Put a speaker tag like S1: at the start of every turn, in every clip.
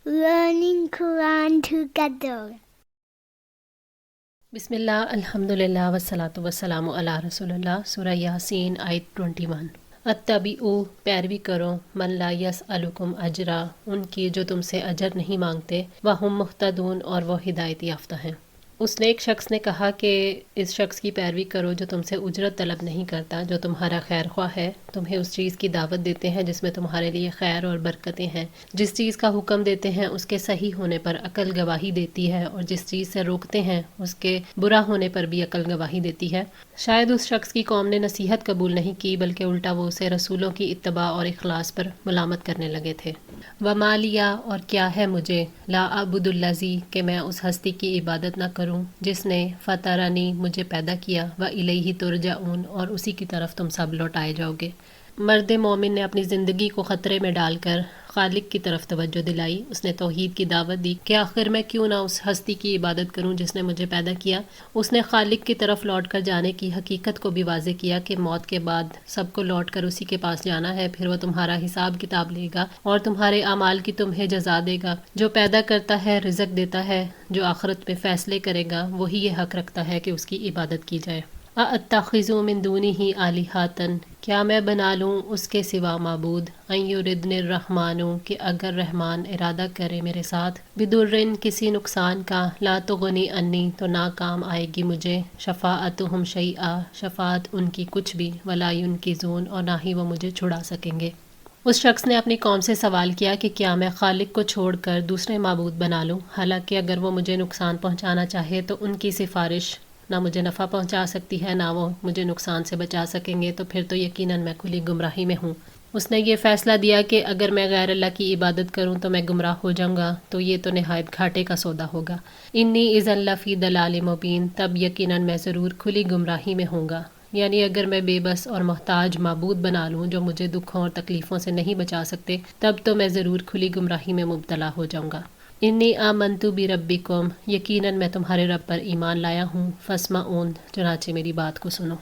S1: learning Quran together.
S2: बिस्मिल्लाह अल्हम्दुलिल्लाह वस्सलातु वस्सलामु अला रसूलिल्लाह। सूरह यासीन आयत 21। अत्तबिउ पैरवी करो मन ला यसअलुकुम अजरा उनकी जो तुमसे अजर नहीं मांगते, वहुम मुहतदून और वो हिदायत याफ्ता हैं। उसने एक शख्स ने कहा कि इस शख्स की पैरवी करो जो तुमसे उजरत तलब नहीं करता, जो तुम्हारा खैर ख्वाह है, तुम्हें उस चीज़ की दावत देते हैं जिसमें तुम्हारे लिए खैर और बरकतें हैं, जिस चीज़ का हुक्म देते हैं उसके सही होने पर अकल गवाही देती है, और जिस चीज़ से रोकते हैं उसके बुरा होने पर भी अकल गवाही देती है। शायद उस शख्स की कौम ने नसीहत कबूल नहीं की, बल्कि उल्टा वो उसे रसूलों की इत्तबा और इखलास पर मुलामत करने लगे थे। वमालिया और क्या है मुझे, ला अबुदुल्लज़ी कि मैं उस हस्ती की इबादत न करूं जिसने फ़तरनी मुझे पैदा किया, व इलैहि तुरजाऊन और उसी की तरफ तुम सब लौटाए जाओगे। मर्द मोमिन ने अपनी ज़िंदगी को ख़तरे में डालकर खालिक की तरफ तवज्जो दिलाई। उसने तौहीद की दावत दी कि आखिर मैं क्यों ना उस हस्ती की इबादत करूं जिसने मुझे पैदा किया। उसने खालिक की तरफ लौट कर जाने की हकीकत को भी वाज़े किया कि मौत के बाद सबको लौट कर उसी के पास जाना है, फिर वो तुम्हारा हिसाब किताब लेगा और तुम्हारे अमाल की तुम्हें जज़ा देगा। जो पैदा करता है, रिज़्क देता है, जो आखिरत में फ़ैसले करेगा, वही ये हक़ रखता है कि उसकी इबादत की जाए। अत्तखिज़ु मिन दूनिही आलिहातन क्या मैं बना लूँ उसके सिवा माबूद, अय्युरिदनिर रहमानु कि अगर रहमान इरादा करे मेरे साथ, बिदुर्रिन किसी नुकसान का, ला तुगनी अन्नी तो ना काम आएगी मुझे, शफ़ाअतुहुम शैआ शफ़ात उनकी कुछ भी, वला युनकिज़ून और ना ही वो मुझे छुड़ा सकेंगे। उस शख्स ने अपनी कौम से सवाल किया कि क्या मैं खालिक को छोड़कर दूसरे माबूद बना लूँ, हालांकि अगर वो मुझे नुकसान पहुँचाना चाहे तो उनकी सिफारिश ना मुझे नफ़ा पहुंचा सकती है, ना वो मुझे नुकसान से बचा सकेंगे, तो फिर तो यकीनन मैं खुली गुमराही में हूँ। उसने ये फ़ैसला दिया कि अगर मैं गैर अल्लाह की इबादत करूँ तो मैं गुमराह हो जाऊँगा, तो ये तो नहायत घाटे का सौदा होगा। इन्नी इज़न लफ़ी दलाल मुबीन तब यकीनन मैं ज़रूर खुली गुमराही में होऊंगा। यानी अगर मैं बेबस और मोहताज माबूद बना लूँ जो मुझे दुखों और तकलीफ़ों से नहीं बचा सकते, तब तो मैं ज़रूर खुली गुमराही में मुब्तला हो जाऊँगा। इन्नी आमनतु बि रब्बिकुम यकीनन मैं तुम्हारे रब पर ईमान लाया हूँ, फस्माऊन चुनाचे मेरी बात को सुनो।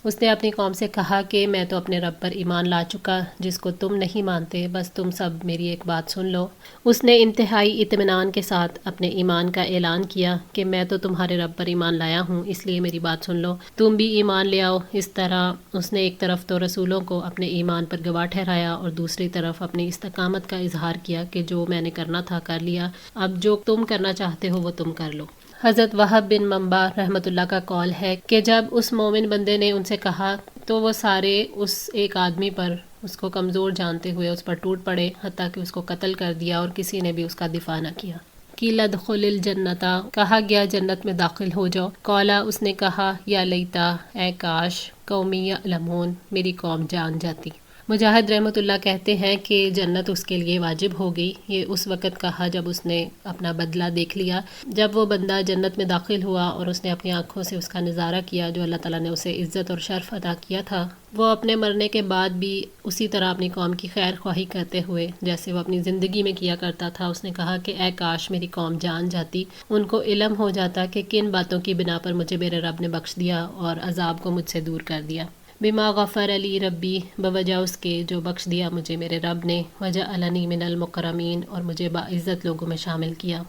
S2: उसने अपनी कौम से कहा कि मैं तो अपने रब पर ईमान ला चुका जिसको तुम नहीं मानते, बस तुम सब मेरी एक बात सुन लो। उसने इंतहाई इत्मीनान के साथ अपने ईमान का ऐलान किया कि मैं तो तुम्हारे रब पर ईमान लाया हूँ, इसलिए मेरी बात सुन लो, तुम भी ईमान ले आओ। इस तरह उसने एक तरफ तो रसूलों को अपने ईमान पर गवाह ठहराया और दूसरी तरफ अपनी इस्तकामत का इजहार किया कि जो मैंने करना था कर लिया, अब जो तुम करना चाहते हो वो तुम कर लो। हज़रत वहाब बिन मंबा रहमतुल्लाह का कौल है कि जब उस मोमिन बंदे ने उनसे कहा तो वो सारे उस एक आदमी पर उसको कमज़ोर जानते हुए उस पर टूट पड़े, हत्ता कि उसको कत्ल कर दिया और किसी ने भी उसका दिफा न किया। कीला दखुलिल जन्नता कहा गया जन्नत में दाखिल हो जाओ। कौला उसने कहा या लईता ए काश कौमी यअलमून मेरी कौम जान जाती। मुजाहिद रहमतुल्लाह कहते हैं कि जन्नत उसके लिए वाजिब हो गई। ये उस वक़्त कहा जब उसने अपना बदला देख लिया, जब वो बंदा जन्नत में दाखिल हुआ और उसने अपनी आँखों से उसका नज़ारा किया जो अल्लाह ताला ने उसे इज़्ज़त और शर्फ अता किया था। वो अपने मरने के बाद भी उसी तरह अपनी कौम की खैर ख्वाही करते हुए जैसे वो अपनी ज़िंदगी में किया करता था, उसने कहा कि ए काश मेरी कौम जान जाती, उनको इल्म हो जाता कि किन बातों की बिना पर मुझे मेरे रब ने बख्श दिया और अजाब को मुझसे दूर कर दिया। बिमा गफ़र अली रब्बी बवजह उसके जो बख्श दिया मुझे मेरे रब ने, वजअलनी मिनल मुकर्रमीन और मुझे बाइज़्ज़त लोगों में शामिल किया।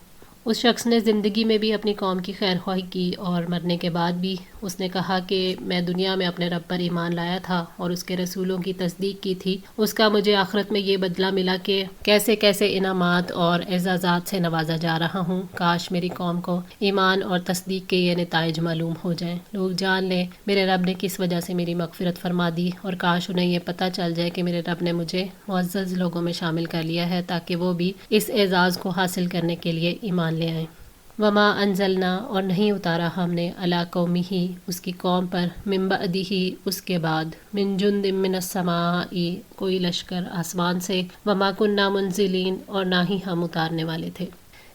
S2: उस शख्स ने ज़िंदगी में भी अपनी कौम की खैर ख्वाही की और मरने के बाद भी उसने कहा कि मैं दुनिया में अपने रब पर ईमान लाया था और उसके रसूलों की तस्दीक की थी, उसका मुझे आखिरत में ये बदला मिला कि कैसे कैसे इनामात और एजाज़ात से नवाजा जा रहा हूँ। काश मेरी कौम को ईमान और तस्दीक के ये नताइज मालूम हो जाएं, लोग जान लें मेरे रब ने किस वजह से मेरी मगफिरत फरमा दी, और काश उन्हें ये पता चल जाए कि मेरे रब ने मुझे मुअज़्ज़ज़ लोगों में शामिल कर लिया है ताकि वो भी इस एजाज़ को हासिल करने के लिए ईमान ले आएँ। वमा अनजलना और नहीं उतारा हमने अला कौमिही उसकी कौम पर, मिन बअदिही उसके बाद, मिन जुंदिम मिनस समाई कोई लश्कर आसमान से, वमा कुन्ना मुनजिलीन और ना ही हम उतारने वाले थे।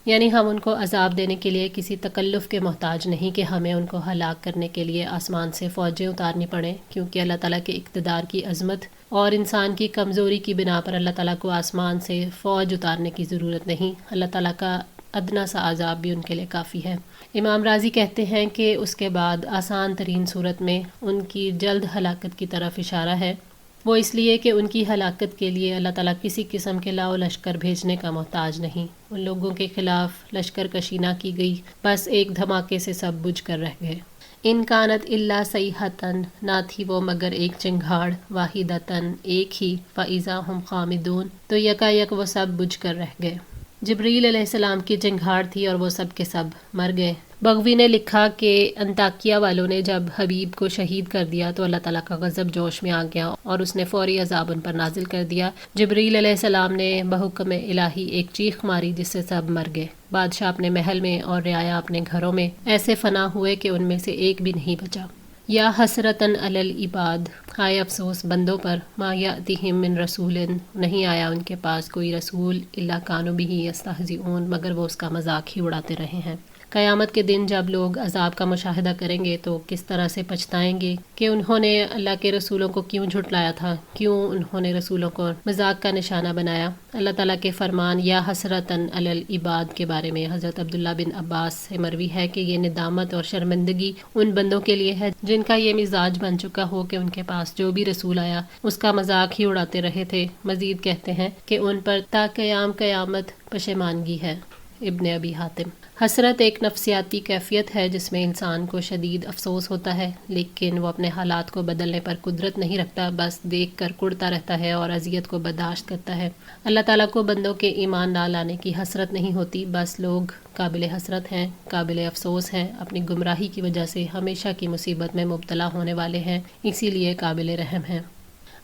S2: यानी हम उनको अजाब देने के लिए किसी तकल्लुफ़ के मोहताज नहीं कि हमें उनको हलाक करने के लिए आसमान से फ़ौजें उतारनी पड़ें, क्योंकि अल्लाह ताला के इक़्तिदार की अज़मत और इंसान की कमज़ोरी की बिना पर अल्लाह ताला को आसमान से फ़ौज उतारने की ज़रूरत नहीं। अल्लाह ताला का अदना सा अजाब भी उनके लिए काफ़ी है। इमाम राज़ी कहते हैं कि उसके बाद आसान तरीन सूरत में उनकी जल्द हलाकत की तरफ इशारा है। وہ اس لیے کہ ان کی ہلاکت کے لیے اللہ تعالیٰ کسی قسم کے لاؤ لشکر بھیجنے کا محتاج نہیں۔ ان لوگوں کے خلاف لشکر کشی نہ کی گئی، بس ایک دھماکے سے سب بجھ کر رہ گئے۔ ان کانت الا صیحۃ، نہ تھی وہ مگر ایک چنگھاڑ، واحدۃ، ایک ہی، فاذا ہم خامدون، تو یکا یک وہ سب بجھ کر رہ گئے۔ جبریل علیہ السلام کی چنگھاڑ تھی اور وہ سب کے سب مر گئے۔ بغوی نے لکھا کہ انطاکیہ والوں نے جب حبیب کو شہید کر دیا تو اللہ تعالیٰ کا غضب جوش میں آ گیا اور اس نے فوری عذاب ان پر نازل کر دیا۔ جبریل علیہ السلام نے بحکم الہی ایک چیخ ماری جس سے سب مر گئے۔ بادشاہ اپنے محل میں اور رعایا اپنے گھروں میں ایسے فنا ہوئے کہ ان میں سے ایک بھی نہیں بچا۔ یا حسرتاً علی العباد، آئے افسوس بندوں پر، ما یأتیہم من رسول، نہیں آیا ان کے پاس کوئی رسول، الا کانوا بہ یستہزئون، مگر وہ اس کا مذاق ہی اڑاتے رہے ہیں۔ قیامت کے دن جب لوگ عذاب کا مشاہدہ کریں گے تو کس طرح سے پچھتائیں گے کہ انہوں نے اللہ کے رسولوں کو کیوں جھٹلایا تھا، کیوں انہوں نے رسولوں کو مذاق کا نشانہ بنایا۔ اللہ تعالیٰ کے فرمان یا حسرتاً علی العباد کے بارے میں حضرت عبداللہ بن عباس سے مروی ہے کہ یہ ندامت اور شرمندگی ان بندوں کے لیے ہے جن کا یہ مزاج بن چکا ہو کہ ان کے پاس جو بھی رسول آیا اس کا مذاق ہی اڑاتے رہے تھے۔ مزید کہتے ہیں کہ ان پر تا قیامت پشیمانگی ہے۔ ابن ابی حاتم۔ حسرت ایک نفسیاتی کیفیت ہے جس میں انسان کو شدید افسوس ہوتا ہے، لیکن وہ اپنے حالات کو بدلنے پر قدرت نہیں رکھتا، بس دیکھ کر کڑتا رہتا ہے اور اذیت کو برداشت کرتا ہے۔ اللہ تعالیٰ کو بندوں کے ایمان نہ لانے کی حسرت نہیں ہوتی، بس لوگ قابل حسرت ہیں، قابل افسوس ہیں، اپنی گمراہی کی وجہ سے ہمیشہ کی مصیبت میں مبتلا ہونے والے ہیں، اسی لیے قابل رحم ہیں۔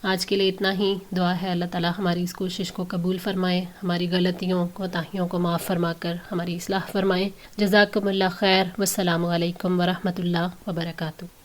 S2: آج کے لیے اتنا ہی۔ دعا ہے اللہ تعالیٰ ہماری اس کوشش کو قبول فرمائے، ہماری غلطیوں کوتاہیوں کو معاف فرما کر ہماری اصلاح فرمائے۔ جزاکم اللہ خیر، والسلام علیکم ورحمۃ اللہ وبرکاتہ۔